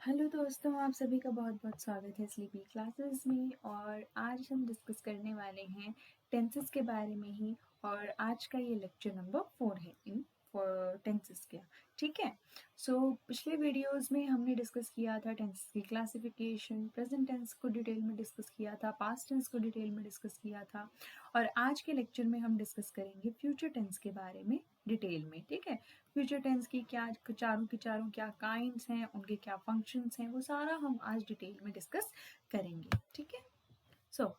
Hello दोस्तों, आप सभी का बहुत बहुत स्वागत है स्लीपी क्लासेस में। और आज हम डिस्कस करने वाले हैं टेंसेस के बारे में ही। और आज का ये लेक्चर नंबर 4 है इन टेंसेस का। ठीक है। सो पिछले वीडियोस में हमने डिस्कस किया था टेंसेस की क्लासिफिकेशन, प्रेजेंट टेंस को डिटेल में डिस्कस किया था, पास्ट टेंस को डिटेल में डिस्कस किया था। और आज के लेक्चर में हम डिस्कस करेंगे फ्यूचर टेंस के बारे में डिटेल में। ठीक है। फ्यूचर टेंस की चारों क्या काइंड्स हैं, उनके क्या फंक्शंस हैं, वो सारा हम आज डिटेल में डिस्कस करेंगे। ठीक है। सो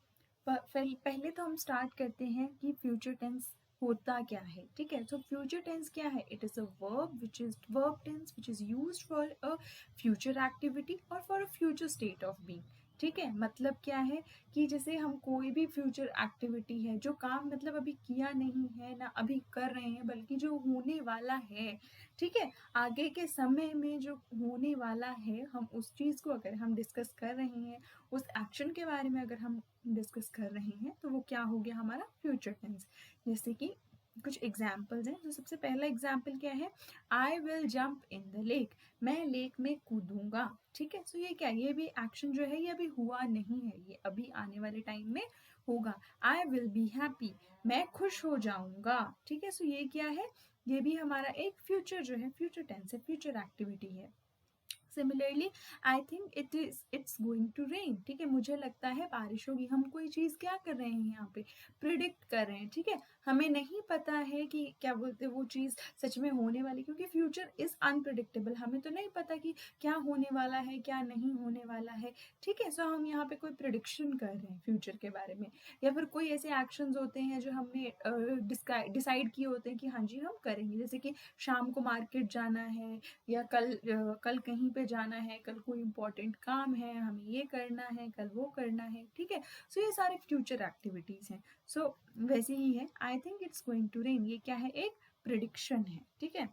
पहले तो हम स्टार्ट करते हैं कि फ्यूचर टेंस होता क्या है। ठीक है। सो फ्यूचर टेंस क्या है? It is a verb tense which is used for a future activity और for a future state of being. ठीक है। मतलब क्या है कि जैसे हम कोई भी फ्यूचर एक्टिविटी है, जो काम मतलब अभी किया नहीं है ना अभी कर रहे हैं, बल्कि जो होने वाला है। ठीक है। आगे के समय में जो होने वाला है, हम उस चीज़ को अगर हम डिस्कस कर रहे हैं, उस एक्शन के बारे में अगर हम डिस्कस कर रहे हैं, तो वो क्या हो गया हमारा फ्यूचर टेंस। जैसे कि कुछ एग्जाम्पल्स हैं। तो सबसे पहला एग्जाम्पल क्या है? I will jump in the lake. मैं लेक में कूदूंगा। ठीक है। सो ये क्या, ये भी एक्शन जो है ये अभी हुआ नहीं है, ये अभी आने वाले टाइम में होगा। I will be happy. मैं खुश हो जाऊंगा। ठीक है। सो ये क्या है? ये भी हमारा एक फ्यूचर जो है, फ्यूचर टेंस है, फ्यूचर एक्टिविटी है। Similarly I think it's going to rain. ठीक है। मुझे लगता है बारिश होगी। हम कोई चीज़ क्या कर रहे हैं यहाँ पे? प्रिडिक्ट कर रहे हैं। ठीक है। हमें नहीं पता है कि क्या बोलते हैं वो चीज़ सच में होने वाली, क्योंकि फ्यूचर इज अनप्रिडिक्टेबल। हमें तो नहीं पता कि क्या होने वाला है, क्या नहीं होने वाला है। ठीक है। सो हम यहाँ पे कोई प्रिडिक्शन कर रहे हैं फ्यूचर के बारे में, या फिर कोई ऐसे एक्शंस होते हैं जो हमने डिसाइड किए होते हैं कि हाँ जी हम करेंगे। जैसे कि शाम को मार्केट जाना है, या कल कहीं पे जाना है, कल कोई इम्पोर्टेंट काम है, हमें ये करना है, कल वो करना है। ठीक है। सो ये सारे फ्यूचर एक्टिविटीज हैं। सो वैसे ही है, I think it's going to rain. ये क्या है? एक प्रिडिक्शन है। ठीक है।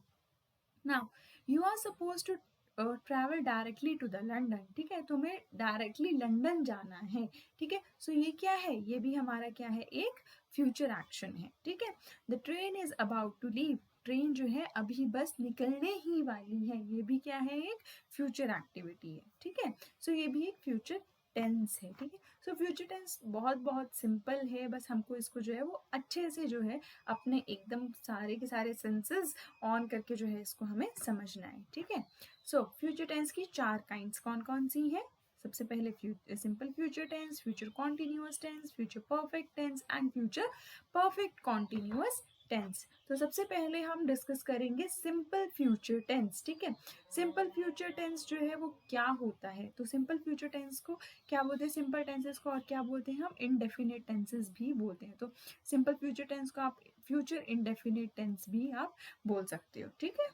Now you are suppose to travel directly to the London. ठीक है। तुम्हें डायरेक्टली लंदन जाना है। ठीक है। सो ये क्या है? ये भी हमारा क्या है? एक फ्यूचर एक्शन है। ठीक है। The train is about to leave. Train जो है अभी बस निकलने ही वाली है। ये भी क्या है? एक फ्यूचर एक्टिविटी है। ठीक है। सो ये भी एक फ्यूचर टेंस है। ठीक है। सो फ्यूचर टेंस बहुत बहुत सिंपल है, बस हमको इसको जो है वो अच्छे से जो है अपने एकदम सारे के सारे सेंसेस ऑन करके जो है इसको हमें समझना है। ठीक है। सो फ्यूचर टेंस की 4 काइंड्स कौन कौन सी है? सबसे पहले simple future tense, future continuous tense, future perfect tense and future perfect continuous tense. तो सबसे पहले हम डिस्कस करेंगे सिंपल फ्यूचर टेंस। ठीक है। सिंपल फ्यूचर टेंस जो है वो क्या होता है? तो सिंपल फ्यूचर टेंस को क्या बोलते हैं? सिंपल टेंसेस को और क्या बोलते हैं? हम इनडेफिनेट टेंसेस भी बोलते हैं। तो सिंपल फ्यूचर टेंस को आप फ्यूचर इनडेफिनेट टेंस भी आप बोल सकते हो। ठीक है।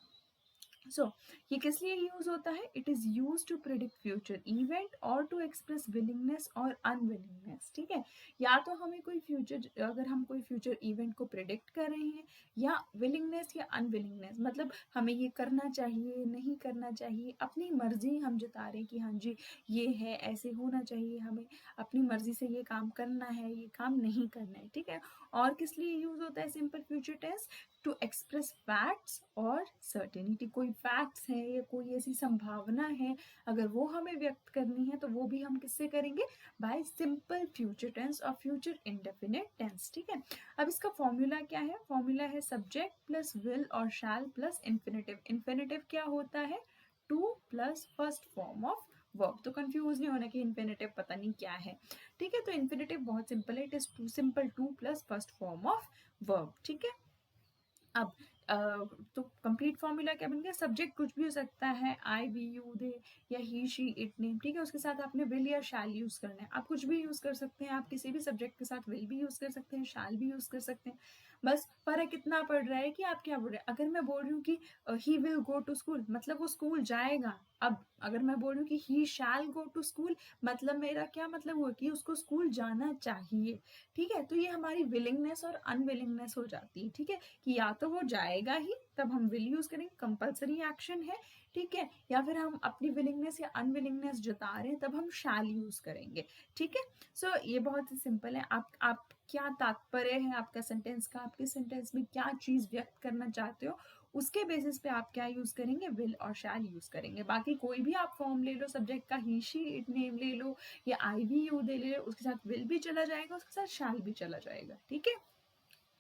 सो ये किस लिए यूज होता है? It is use to predict future event और टू एक्सप्रेस विलिंगनेस और अनविलिंगनेस। ठीक है। या तो हमें कोई फ्यूचर, अगर हम कोई फ्यूचर इवेंट को प्रिडिक्ट कर रहे हैं, या विलिंगनेस या अनविलिंगनेस, मतलब हमें ये करना चाहिए, नहीं करना चाहिए, अपनी मर्जी हम जता रहे हैं कि हाँ जी ये है, ऐसे होना चाहिए, हमें अपनी मर्जी से ये काम करना है, ये काम नहीं करना है। ठीक है। और किस लिए यूज होता है simple future tense? To express facts और सर्टेनिटी। कोई फैक्ट्स है या कोई ऐसी संभावना है, अगर वो हमें व्यक्त करनी है, तो वो भी हम किससे करेंगे? बाय सिंपल फ्यूचर टेंस और फ्यूचर इंडेफिनिट टेंस। ठीक है। अब इसका फॉर्मूला क्या है? फॉर्मूला है सब्जेक्ट प्लस विल और शैल प्लस इन्फिनेटिव। इन्फिनेटिव क्या होता है? To plus first form of verb. तो कंफ्यूज नहीं होना कि इन्फिनेटिव पता नहीं क्या है। ठीक है। तो इन्फिनेटिव बहुत सिंपल है, it is too simple to plus first form of verb. ठीक है। अब तो कंप्लीट फॉर्मूला क्या बन गया? सब्जेक्ट कुछ भी हो सकता है, आई वी यू दे, या ही शी इट नेम। ठीक है। उसके साथ आपने विल या शैल यूज करना है। आप कुछ भी यूज कर सकते हैं, आप किसी भी सब्जेक्ट के साथ विल भी यूज कर सकते हैं, शैल भी यूज कर सकते हैं। बस फर्क इतना पड़ रहा है कि आप क्या बोल रहे हैं। अगर मैं बोल रही हूँ कि he will go to school, मतलब वो स्कूल जाएगा। अब अगर मैं बोल रही हूँ कि ही शैल गो टू स्कूल, मतलब मेरा क्या मतलब हुआ कि उसको स्कूल जाना चाहिए। ठीक है। तो ये हमारी विलिंगनेस और अनविलिंगनेस हो जाती है। ठीक है। कि या तो वो जाएगा ही, तब हम विल यूज करेंगे, कंपलसरी एक्शन है। ठीक है। या फिर हम अपनी विलिंगनेस या अनविलिंगनेस जता रहे हैं, तब हम शैल यूज करेंगे। ठीक है। सो ये बहुत ही सिंपल है। आप क्या तात्पर्य है आपका सेंटेंस का, आपके सेंटेंस में क्या चीज व्यक्त करना चाहते हो, उसके बेसिस पे आप क्या यूज करेंगे, विल और शैल यूज करेंगे। बाकी कोई भी आप फॉर्म ले लो सब्जेक्ट का, ही शी इट नेम ले लो या आई वी यू दे ले लो, उसके साथ विल भी चला जाएगा, उसके साथ शैल भी चला जाएगा। ठीक है,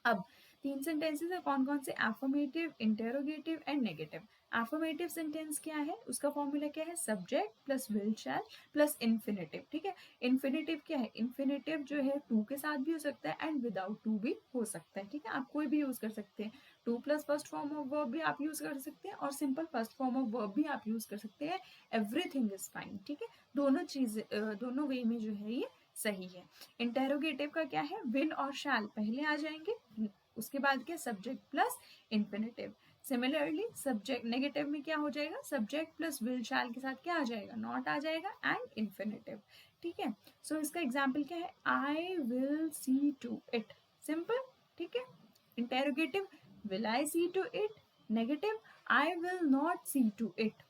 अब 3 सेंटेंसेस है, कौन कौन से, affirmative, interrogative and negative. Affirmative sentence क्या है, उसका फॉर्मूला क्या है, subject plus will shall plus infinitive. ठीक है, इन्फिनेटिव क्या है, इन्फिनेटिव जो है टू के साथ भी हो सकता है एंड विदाउट टू भी हो सकता है। ठीक है, आप कोई भी यूज कर सकते हैं, to plus first form of verb भी आप यूज कर सकते हैं और simple first form of verb भी आप यूज कर सकते हैं, एवरीथिंग इज फाइन। ठीक है, दोनों चीज दोनों वे में जो है ये सही है। इंटेरोगेटिव का क्या है, विल और शैल पहले आ जाएंगे, उसके बाद क्या, subject plus infinitive. Similarly subject negative में क्या हो जाएगा, सब्जेक्ट प्लस विल शैल के साथ क्या आ जाएगा, नॉट आ जाएगा एंड इन्फिनेटिव। ठीक है, सो इसका एग्जाम्पल क्या है, I will see to it, simple. ठीक है, interrogative, will I see to it, negative, I will not see to it.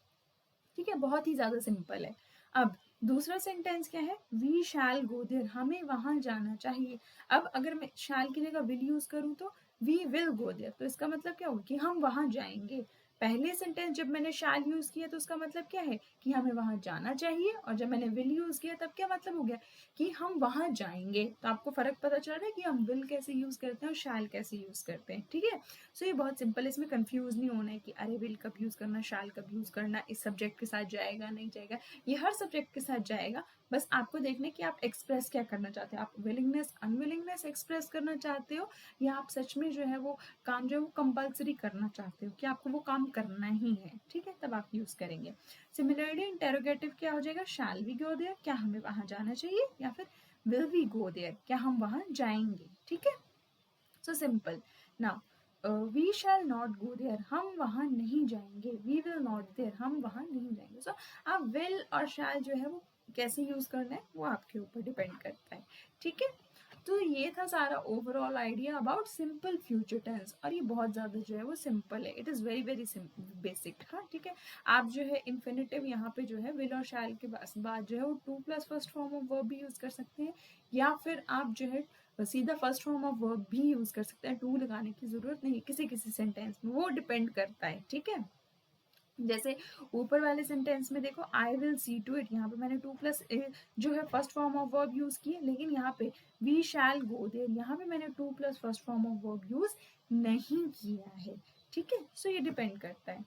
ठीक है, बहुत ही ज्यादा सिंपल है। अब दूसरा सेंटेंस क्या है, वी शैल गो देयर, हमें वहां जाना चाहिए। अब अगर मैं शैल की जगह विल यूज करूं तो वी विल गो देयर, तो इसका मतलब क्या होगा कि हम वहां जाएंगे। पहले सेंटेंस जब मैंने शैल यूज किया तो उसका मतलब क्या है कि हमें वहां जाना चाहिए, और जब मैंने विल यूज किया तब क्या मतलब हो गया कि हम वहां जाएंगे। तो आपको फर्क पता चल रहा है कि हम विल कैसे यूज करते हैं और शैल कैसे यूज करते हैं। ठीक है, सो ये बहुत सिंपल है, इसमें कंफ्यूज नहीं होना है कि अरे विल कब यूज करना, शैल कब यूज करना, इस सब्जेक्ट के साथ जाएगा नहीं जाएगा, ये हर सब्जेक्ट के साथ जाएगा। बस आपको देखना है कि आप एक्सप्रेस क्या करना चाहते हो, आप विलिंगनेस अनविलिंगनेस एक्सप्रेस करना चाहते हो या आप सच में जो है वो काम जो है वो कंपल्सरी करना चाहते हो कि आपको वो काम करना ही है। ठीक है, तब आप यूज करेंगे। सिमिलरली इंटेरोगेटिव क्या हो जाएगा, शैल वी गो देयर, क्या हमें वहां जाना चाहिए, या फिर विल वी गो देयर, क्या हम वहां जाएंगे। ठीक है, so simple. Now we shall not go there, हम वहां नहीं जाएंगे, वी विल नॉट देयर, हम वहां नहीं जाएंगे। सो आप विल और शैल जो है वो कैसे यूज करना है वो आपके ऊपर डिपेंड करता है। ठीक है, तो ये था सारा overall idea about simple future tense, और ये बहुत ज्यादा जो है वो सिंपल है, it is very very basic. हाँ ठीक है, आप जो है इन्फिनेटिव यहाँ पे जो है विल और शैल के बाद जो है वो to plus first form of verb भी यूज कर सकते हैं, या फिर आप जो है सीधा फर्स्ट फॉर्म ऑफ वर्ब भी यूज कर सकते हैं, टू लगाने की जरूरत नहीं किसी किसी सेंटेंस में, वो डिपेंड करता है। ठीक है, जैसे ऊपर वाले सेंटेंस में देखो, I will see to it, यहाँ पे मैंने टू प्लस जो है first form of verb use की है, लेकिन यहाँ पे वी शैल गो देयर, यहाँ पे मैंने to plus first form of verb use नहीं किया है। ठीक है, सो ये डिपेंड करता है।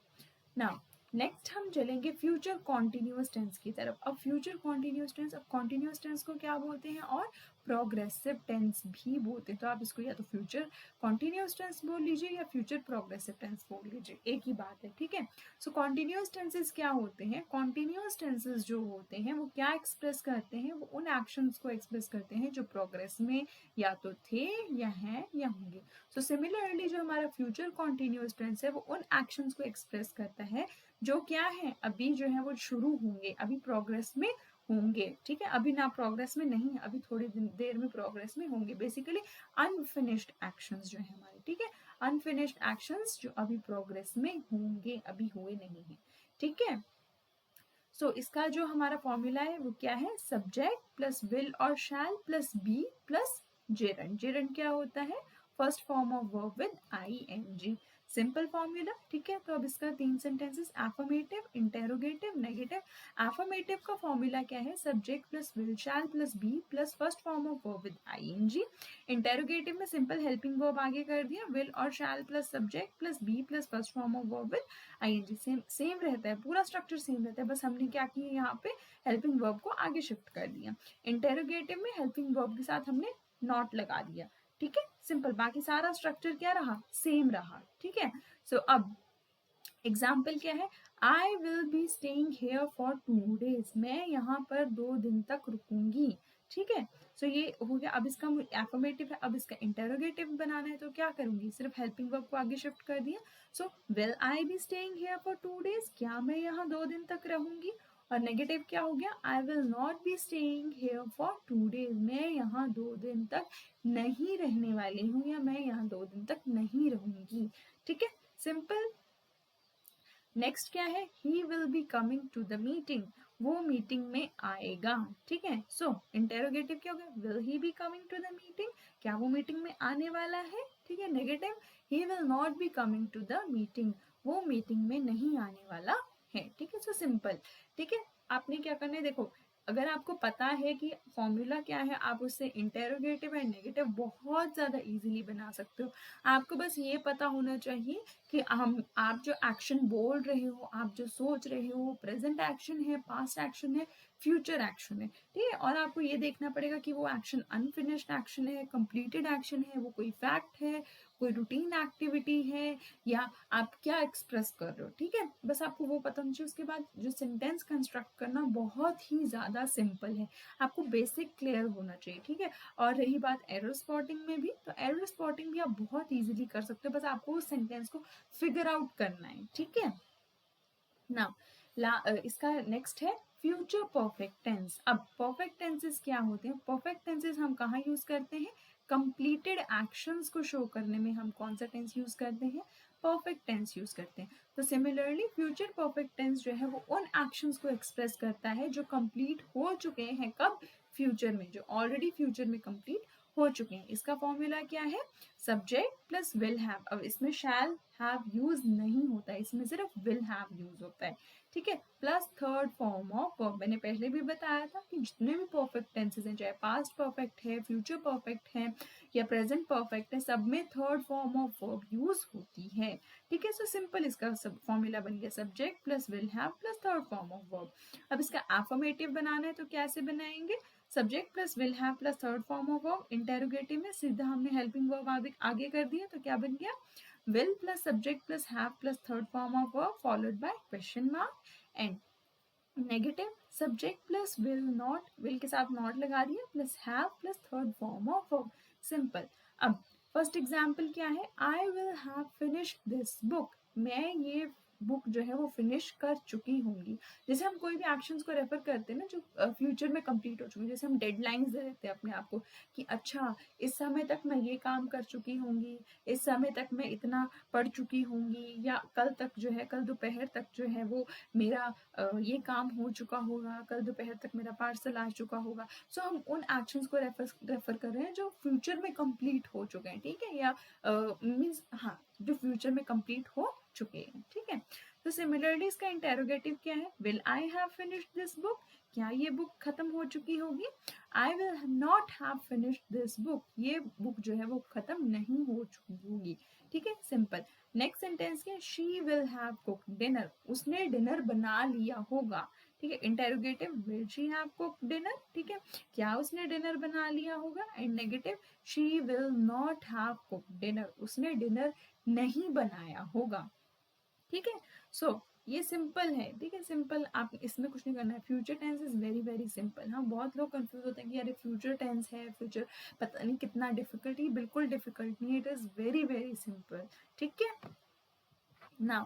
नाउ नेक्स्ट हम चलेंगे फ्यूचर कॉन्टिन्यूअस टेंस की तरफ। अब फ्यूचर कॉन्टिन्यूअस टेंस, अब कॉन्टिन्यूअस टेंस को क्या बोलते हैं, और प्रोग्रेसिव टेंस भी बोलते हैं। तो आप इसको या तो फ्यूचर कॉन्टिन्यूअस टेंस बोल लीजिए या फ्यूचर प्रोग्रेसिव टेंस बोल लीजिए, एक ही बात है। ठीक है, सो कॉन्टिन्यूअस टेंसेस क्या होते हैं, कॉन्टिन्यूअस टेंसेस जो होते हैं वो क्या एक्सप्रेस करते हैं, वो उन एक्शंस को एक्सप्रेस करते हैं जो प्रोग्रेस में या तो थे या हैं या होंगे। सो सिमिलरली जो हमारा फ्यूचर कॉन्टिन्यूअस टेंस है वो उन एक्शंस को एक्सप्रेस करता है जो क्या है, अभी जो है वो शुरू होंगे, अभी प्रोग्रेस में होंगे। ठीक है, अभी ना प्रोग्रेस में नहीं, अभी थोड़ी देर में प्रोग्रेस में होंगे, बेसिकली अनफिनिश्ड एक्शंस जो है हमारे। ठीक है, अनफिनिश्ड एक्शंस जो अभी प्रोग्रेस में होंगे, अभी हुए नहीं है। ठीक है, सो इसका जो हमारा फॉर्मूला है वो क्या है, सब्जेक्ट प्लस विल और shall plus be plus gerund. Gerund क्या होता है, first form of verb with I N G, simple formula. ठीक है, तो अब इसका 3 sentences, affirmative, interrogative, negative. Affirmative का फॉर्मूला क्या है, subject plus will shall plus be plus first form of verb with I N G. Interrogative में simple helping verb आगे कर दिया, विल और shall plus subject plus be plus first form of verb with I N G. Same same रहता है, पूरा structure same रहता है, बस हमने क्या किया यहाँ पे हेल्पिंग वर्ब को आगे शिफ्ट कर दिया। इंटेरोगेटिव में हेल्पिंग वर्ब के साथ हमने नॉट लगा दिया। ठीक है, सिंपल, बाकी सारा स्ट्रक्चर क्या रहा, सेम रहा। ठीक है, सो अब एग्जाम्पल क्या है, I will be staying here for 2 days, मैं यहाँ पर 2 दिन तक रुकूंगी। ठीक है, सो ये हो गया। अब इसका एफर्मेटिव है, अब इसका इंटेरोगेटिव बनाना है, तो क्या करूंगी, सिर्फ हेल्पिंग वर्ब को आगे शिफ्ट कर दिया। So will I be staying here for 2 days, क्या मैं यहाँ 2 दिन तक रहूंगी। और नेगेटिव क्या हो गया, आई will not be staying here for 2 days, मैं यहाँ 2 दिन तक नहीं रहने वाली हूँ, या मैं यहाँ 2 दिन तक नहीं रहूंगी। ठीक है, सिंपल। नेक्स्ट क्या है, he will be coming to the meeting, वो मीटिंग में आएगा, ठीक है। सो इंटेरोगेटिव क्या होगा, will he be coming to the meeting, क्या वो मीटिंग में आने वाला है, ठीक है। Negative, he will not be coming to the meeting, वो मीटिंग में नहीं आने वाला है, ठीक है। सो सिंपल, ठीक है। आपने क्या करना है, देखो अगर आपको पता है कि फॉर्मूला क्या है, आप उससे इंटेरोगेटिव एंड नेगेटिव बहुत ज़्यादा इजीली बना सकते हो। आपको बस ये पता होना चाहिए कि हम आप जो एक्शन बोल रहे हो, आप जो सोच रहे हो, प्रेजेंट एक्शन है, पास्ट एक्शन है, फ्यूचर एक्शन है, ठीक है। और आपको ये देखना पड़ेगा कि वो एक्शन अनफिनिश्ड एक्शन है, कंप्लीटेड एक्शन है, वो कोई फैक्ट है, कोई रूटीन एक्टिविटी है, या आप क्या एक्सप्रेस कर रहे हो, ठीक है। बस आपको वो पता होना चाहिए। उसके बाद जो सेंटेंस कंस्ट्रक्ट करना बहुत ही ज़्यादा सिंपल है, आपको बेसिक क्लियर होना चाहिए, ठीक है। और रही बात एरर स्पॉटिंग में भी, तो एरर स्पॉटिंग भी आप बहुत इजीली कर सकते हो, बस आपको उस सेंटेंस को फिगर आउट करना है, ठीक है ना। इसका नेक्स्ट है फ्यूचर परफेक्ट टेंस। अब परफेक्ट टेंसेस क्या होते हैं, परफेक्ट टेंसेस हम कहाँ यूज करते हैं, कंप्लीटेड एक्शंस को शो करने में हम कौन सा टेंस यूज करते हैं, परफेक्ट टेंस यूज करते हैं। तो सिमिलरली फ्यूचर परफेक्ट टेंस जो है वो उन एक्शंस को एक्सप्रेस करता है जो कंप्लीट हो चुके हैं, कब, फ्यूचर में, जो ऑलरेडी फ्यूचर में कंप्लीट हो चुके हैं। इसका फॉर्मूला क्या है, सब्जेक्ट प्लस विल हैव। अब इसमें शैल हैव यूज नहीं होता है, इसमें सिर्फ विल हैव यूज होता है, ठीक है। Plus third form of verb, मैंने पहले भी बताया था कि जितने भी परफेक्ट टेंसेस हैं, चाहे पास्ट परफेक्ट है, फ्यूचर परफेक्ट है, या प्रेजेंट परफेक्ट है, सब में third form of verb use होती है, ठीक है। सो सिंपल इसका सब फॉर्मूला बन गया, subject plus will have plus third form of verb. अब इसका एफर्मेटिव बनाना है तो कैसे बनाएंगे, subject plus will have plus third form of verb. Interrogative में सीधा हमने हेल्पिंग वर्ब आगे कर दिया, तो क्या बन गया, will plus subject plus have plus third form of verb followed by question mark and negative, subject plus will not, will के साथ नॉट लगा दिया, plus have plus third form of verb, simple. अब फर्स्ट एग्जांपल क्या है, I will have finished this book, मैं ये book जो है वो फिनिश कर चुकी होंगी। जैसे हम कोई भी एक्शंस को रेफर करते हैं ना जो फ्यूचर में कंप्लीट हो चुकी है, जैसे हम डेडलाइंस दे देते हैं अपने आप को कि अच्छा इस समय तक मैं ये काम कर चुकी होंगी, इस समय तक मैं इतना पढ़ चुकी होंगी, या कल तक जो है, कल दोपहर तक जो है वो मेरा ये काम हो चुका होगा, कल दोपहर तक मेरा पार्सल आ चुका होगा। सो हम उन एक्शंस को रेफर कर रहे हैं जो फ्यूचर में कंप्लीट हो चुके हैं, ठीक है, या मीन्स हाँ जो फ्यूचर में कंप्लीट हो चुके हैं, ठीक है। तो सिमिलरली इसका इंटेरोगेटिव क्या है, will I have finished this book, क्या ये बुक खत्म हो चुकी होगी, आई will not have finished this book, ये बुक जो है वो खत्म नहीं हो चुकी होगी, ठीक है, सिंपल। नेक्स्ट सेंटेंस क्या है, she will have cooked dinner, उसने डिनर बना लिया होगा, ठीक है। Interrogative, will she have cooked dinner, ठीक है, क्या उसने डिनर बना लिया होगा। And negative, she will not have cooked dinner, उसने डिनर नहीं बनाया होगा, ठीक है। सो ये सिंपल है, ठीक है, सिंपल, आप इसमें कुछ नहीं करना है। Future tense is very very simple. हाँ बहुत लोग कंफ्यूज होते हैं कि अरे फ्यूचर टेंस है, फ्यूचर पता नहीं कितना डिफिकल्ट, ये बिल्कुल डिफिकल्ट नहीं है, it is very very simple, ठीक है। नाउ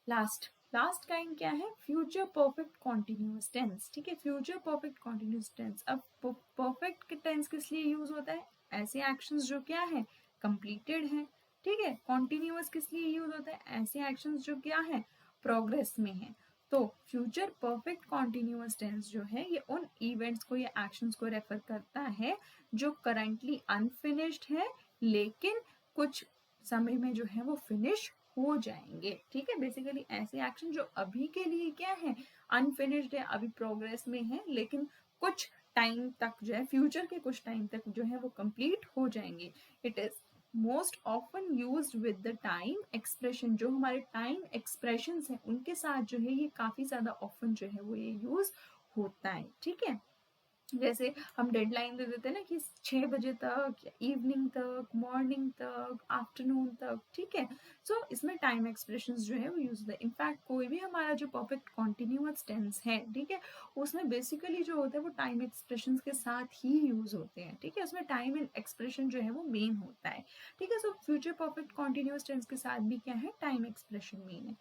लास्ट लास्ट काइंड क्या है, फ्यूचर परफेक्ट कॉन्टिन्यूस टेंस, ठीक है। फ्यूचर परफेक्ट कॉन्टिन्यूस टेंस, अब परफेक्ट टेंस किस लिए यूज होता है, ऐसे एक्शंस जो क्या है, कंप्लीटेड है, ठीक है। कॉन्टिन्यूस किस लिए यूज होता है, ऐसे एक्शंस जो क्या है, प्रोग्रेस में है। तो फ्यूचर परफेक्ट कॉन्टिन्यूस टेंस जो है ये उन इवेंट्स को या एक्शंस को रेफर करता है जो करंटली अनफिनिश्ड है, लेकिन कुछ समय में जो है वो फिनिश हो जाएंगे, ठीक है। बेसिकली ऐसे एक्शन जो अभी के लिए क्या है, अनफिनिश्ड है, अभी प्रोग्रेस में है, लेकिन कुछ टाइम तक जो है, फ्यूचर के कुछ टाइम तक जो है वो कंप्लीट हो जाएंगे। It is most often used with the time expression, जो हमारे टाइम एक्सप्रेशन हैं उनके साथ जो है ये काफी ज्यादा ऑफन जो है वो ये यूज होता है, ठीक है। जैसे हम डेडलाइन दे देते हैं ना कि 6 बजे तक, इवनिंग तक, मॉर्निंग तक, आफ्टरनून तक, ठीक है। सो इसमें टाइम एक्सप्रेशंस जो है वो यूज होता है। इनफैक्ट कोई भी हमारा जो परफेक्ट कॉन्टिन्यूअस टेंस है, ठीक है, उसमें बेसिकली जो होता है वो टाइम एक्सप्रेशंस के साथ ही यूज होते हैं, ठीक है। उसमें टाइम एंड एक्सप्रेशन जो है वो मेन होता है, ठीक है। So future perfect continuous tense के साथ भी क्या है, टाइम एक्सप्रेशन मेन है।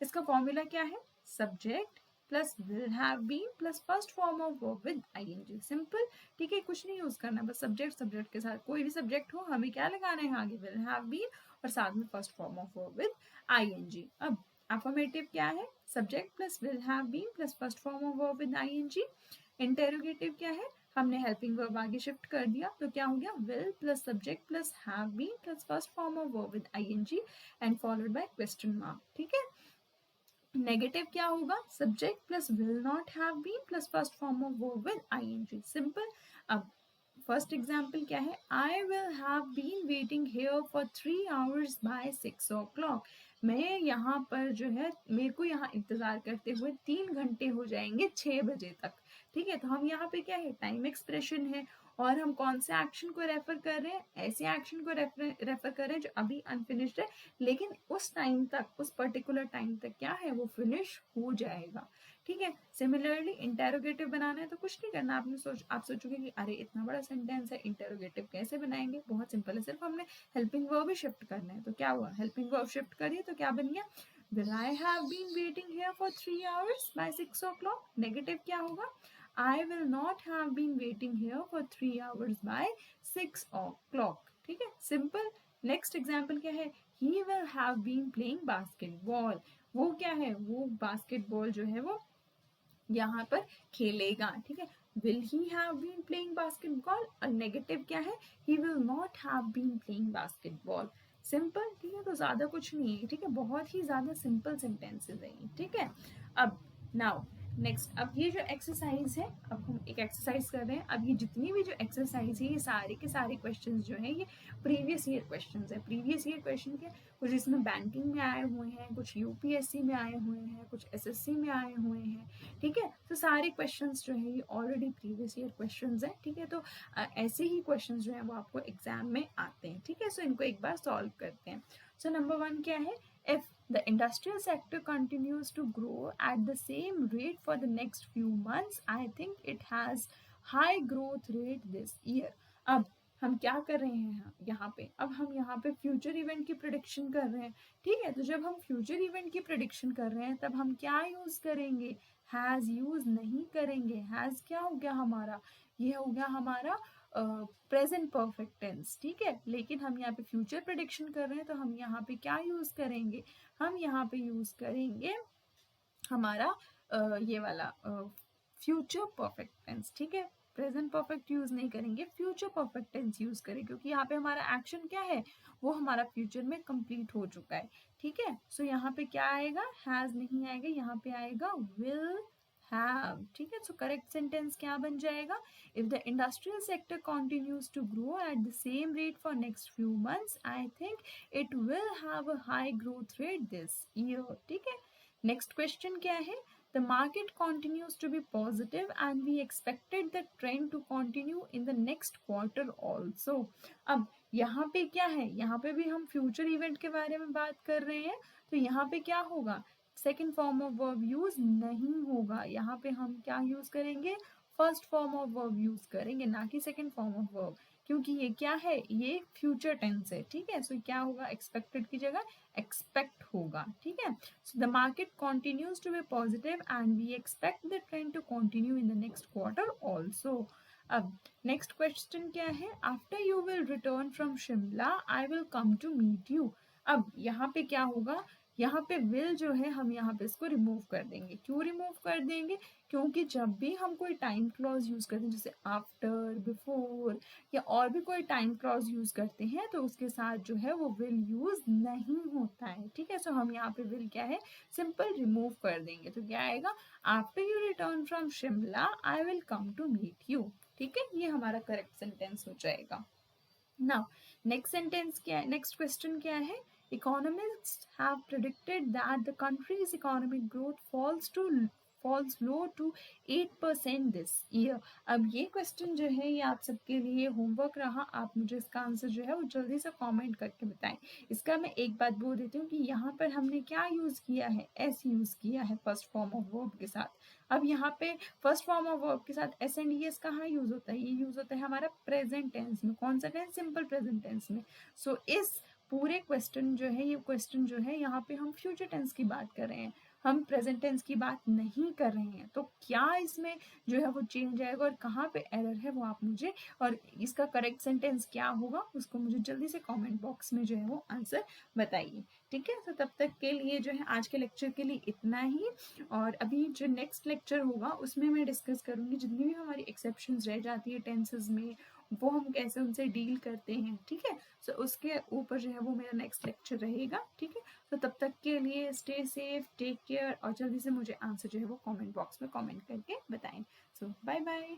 इसका फॉर्मूला क्या है, subject plus will have been plus first form of verb with ing, simple, ठीक है। कुछ नहीं यूज करना, बस सब्जेक्ट के साथ कोई भी सब्जेक्ट हो हमें क्या लगाना है आगे, will have been और साथ में first form of verb with ing। अब अफर्मेटिव क्या है? Subject plus will have been plus first form of verb with I N G. Interrogative क्या है? हमने हेल्पिंग वर्ब आगे शिफ्ट कर दिया तो क्या हो गया? Will plus subject plus have been plus first form of verb with I N G and followed by question mark. ठीक है। नेगेटिव क्या होगा? Subject plus will not have been plus first form of verb with I N G. Simple. अब first example क्या है? I will have been waiting here for 3 hours by 6 o'clock। मैं यहाँ पर जो है, मेरे को यहाँ इंतजार करते हुए 3 घंटे हो जाएंगे 6 बजे तक। ठीक है, तो हम यहाँ पे क्या है? टाइम एक्सप्रेशन है और हम कौन से एक्शन को रेफर कर रहे हैं? ऐसे एक्शन को रेफर कर रहे हैं जो अभी अनफिनिश्ड है, लेकिन उस टाइम तक, उस पर्टिकुलर टाइम तक क्या है? वो फिनिश हो जाएगा। ठीक है। सिमिलरली इंटेरोगेटिव बनाना है तो कुछ नहीं करना, आप सोचोगे कि अरे इतना बड़ा सेंटेंस है, इंटेरोगेटिव कैसे बनाएंगे? बहुत सिंपल है, सिर्फ हमने हेल्पिंग वर्ब ही शिफ्ट करना है। तो क्या हुआ? हेल्पिंग वर्ब शिफ्ट करिए तो क्या बन गया? Will I have been waiting here for 3 hours by 6 o'clock? Negative क्या होगा? I will not have been waiting here for 3 hours by 6 o'clock। ठीक है, सिंपल। नेक्स्ट एग्जाम्पल क्या है? He will have been playing basketball। वो क्या है? वो बास्केटबॉल जो है वो यहाँ पर खेलेगा। ठीक है। Will he have been playing basketball? और नेगेटिव क्या है? He will not have been playing basketball. Simple. ठीक है, तो ज्यादा कुछ नहीं है। ठीक है, बहुत ही ज्यादा सिंपल सेंटेंसेस है ये। ठीक है। अब नाउ नेक्स्ट, अब ये जो एक्सरसाइज है, अब हम एक एक्सरसाइज कर रहे हैं। अब ये जितनी भी जो एक्सरसाइज है, ये सारे के सारे क्वेश्चंस जो है ये प्रीवियस ईयर क्वेश्चंस है। प्रीवियस ईयर क्वेश्चन के कुछ इसमें बैंकिंग में आए हुए हैं, कुछ यूपीएससी में आए हुए हैं, कुछ एसएससी में आए हुए हैं। ठीक है, तो सारे क्वेश्चंस जो है ये ऑलरेडी प्रीवियस ईयर क्वेश्चंस हैं। ठीक है, तो ऐसे ही क्वेश्चंस जो है वो आपको एग्जाम में आते हैं। ठीक है, सो इनको एक बार सॉल्व करते हैं। सो नंबर 1 क्या है? If the industrial sector continues to grow at the same rate for the next few months, I think it has high growth rate this year। अब हम क्या कर रहे हैं यहाँ पे? अब हम यहाँ पे फ्यूचर इवेंट की प्रिडिक्शन कर रहे हैं। ठीक है, तो जब हम फ्यूचर इवेंट की प्रिडिक्शन कर रहे हैं तब हम क्या यूज करेंगे? हैज यूज नहीं करेंगे। हैज क्या हो गया हमारा? ये हो गया हमारा प्रेजेंट परफेक्ट टेंस। ठीक है, लेकिन हम यहाँ पे फ्यूचर प्रिडिक्शन कर रहे हैं तो हम यहाँ पे क्या यूज करेंगे? हम यहाँ पे यूज करेंगे हमारा ये वाला फ्यूचर परफेक्ट टेंस। ठीक है, प्रेजेंट परफेक्ट यूज नहीं करेंगे, फ्यूचर परफेक्ट टेंस यूज करेंगे, क्योंकि यहाँ पे हमारा एक्शन क्या है? वो हमारा फ्यूचर में कंप्लीट हो चुका है। ठीक है, सो यहाँ पे क्या आएगा? हैज नहीं आएगा, यहाँ पे आएगा विल हैव। ठीक है, सो करेक्ट सेंटेंस क्या बन जाएगा? If the industrial sector continues to grow at the same rate for next few months, I think it will have a high growth rate this year. ठीक है, next question क्या है? The market continues to be positive and we expected the trend to continue in the next quarter also। अब यहाँ पे क्या है? यहाँ पे भी हम फ्यूचर इवेंट के बारे में बात कर रहे हैं, तो यहाँ पे क्या होगा? Second form of verb use नहीं होगा। यहाँ पे हम क्या यूज करेंगे? First form of verb use करेंगे, ना कि सेकेंड फॉर्म ऑफ वर्ब, क्योंकि ये क्या है? ये फ्यूचर टेंस है। ठीक है, सो क्या होगा? एक्सपेक्टेड की जगह एक्सपेक्ट होगा। ठीक है, so the market continues to be positive and we expect the trend to continue in the next quarter also। अब नेक्स्ट क्वेश्चन क्या है? After you will return from Shimla I will come to meet you. अब यहाँ पे क्या होगा? यहाँ पे विल जो है हम यहाँ पे इसको रिमूव कर देंगे। क्यों रिमूव कर देंगे? क्योंकि जब भी हम कोई टाइम क्लॉज यूज करते हैं, जैसे आफ्टर, बिफोर या और भी कोई टाइम क्लॉज यूज करते हैं, तो उसके साथ जो है वो विल यूज नहीं होता है। ठीक है, सो हम यहाँ पे विल क्या है? सिंपल रिमूव कर देंगे। तो क्या आएगा? After you return from Shimla I will come to meet you. ठीक है, ये हमारा करेक्ट सेंटेंस हो जाएगा। नाउ नेक्स्ट सेंटेंस क्या है? नेक्स्ट क्वेश्चन क्या है? Economists have predicted that the country's economic growth falls low to 8% this year। अब ये क्वेश्चन जो है ये आप सबके लिए होमवर्क रहा। आप मुझे इसका आंसर जो है वो जल्दी से कमेंट करके बताएं। इसका मैं एक बात बोल देती हूँ कि यहाँ पर हमने क्या यूज किया है? एस यूज किया है फर्स्ट फॉर्म ऑफ वर्ब के साथ। अब यहाँ पे फर्स्ट फॉर्म ऑफ वर्ब के साथ एस एंड एस कहाँ यूज होता है? ये यूज होता है हमारा प्रेजेंट टेंस में। कौन सा टेंस? सिंपल प्रेजेंट टेंस में। सो इस पूरे क्वेश्चन जो है, ये क्वेश्चन जो है यहाँ पे हम फ्यूचर टेंस की बात कर रहे हैं, हम प्रेजेंट टेंस की बात नहीं कर रहे हैं। तो क्या इसमें जो है वो चेंज आएगा और कहाँ पे एरर है वो आप मुझे, और इसका करेक्ट सेंटेंस क्या होगा उसको मुझे जल्दी से कमेंट बॉक्स में जो है वो आंसर बताइए। ठीक है, तो तब तक के लिए जो है आज के लेक्चर के लिए इतना ही। और अभी जो नेक्स्ट लेक्चर होगा उसमें मैं डिस्कस करूँगी जितनी भी हमारी एक्सेप्शंस रह जाती है टेंसेस में, वो हम कैसे उनसे डील करते हैं। ठीक है, सो उसके ऊपर जो है वो मेरा नेक्स्ट लेक्चर रहेगा। ठीक है, तो तब तक के लिए स्टे सेफ, टेक केयर, और जल्दी से मुझे आंसर जो है वो कमेंट बॉक्स में कमेंट करके बताएं। सो बाय बाय।